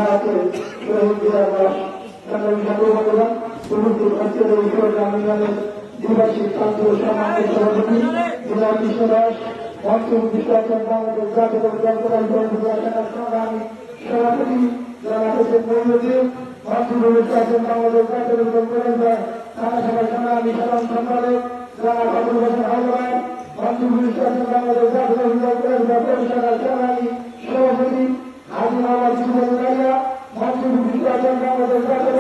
আছে শহীদ জিয়াবাস ঠাকুরবাজার উপস্থিত আজকের এই গ্রামীণের দ্বিবার্ষিক প্রান্ত সম্মানিত সভাপতি জেলা কৃষ্ণ দাস মঞ্চুর বিশ্বাসন বাংলাদেশ জাতীয় সংগ্রামী সভাপতি যারা হোসেন মহিউদ্দিন মঞ্চুর বিশ্বাসন বাংলাদেশ জাতীয় থানা সভার সংগ্রামী সাধারণ সম্পাদক যারা ঠাকুর হোসেন হালদার মঞ্চুর বিশ্বাসন বাংলাদেশ জাতীয় সংগ্রামী সভাপতি হাজি মোহাম্মদ সুবহানাল্লাহ মঞ্চুর বিশ্বাসন বাংলাদেশ জাতীয়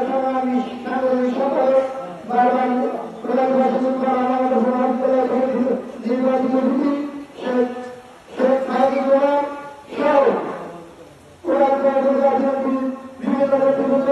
সংগ্রামী নাগরিক সম্পাদক বারবার প্রধানমন্ত্রী নির্বাচিত ভিত্তি শেখ হাজিবুর সহ বিভিন্ন ব্যক্তিবৃন্দ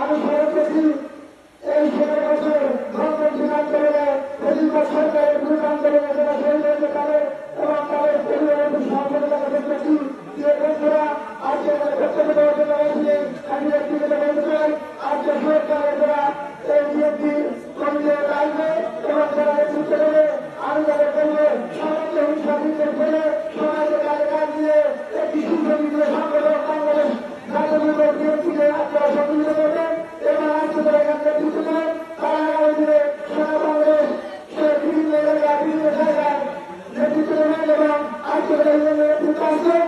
আমি এই 16 বছর গণতান্ত্রিক আন্দোলনে প্রতিবাদ সরকারের বিরুদ্ধে আন্দোলনে যারা শহীদ হয়েছে তাদের এবং তাদের পরিবারের সহযোগিতা দেখতেছি যে বন্ধুরা আজকে বক্তব্য দেওয়ার জন্য এসে আমি ব্যক্তিগত বলতে চাই আজকে সরকারের যারা এই বিএনপি কমিটির আসবে এবং যারা নেতৃত্ব দেবে আমি তাদের বলবো সমাজকে হিংসা বিদ্বেষ করে সমাজের কাজে কাজ দিয়ে একটি সুন্দর সংগঠন বাংলাদেশ জাতীয় বিএনপিকে আপনারা সম্মিলিত করবেন এবং আজকে এখান নেতৃত্ব দেবেন তারা আগামী দিনে সারা বাংলাদেশ বিভিন্ন এলাকা বিভিন্ন জায়গায় নেতৃত্ব দেবেন এবং আজকে নেতৃত্ব আসবেন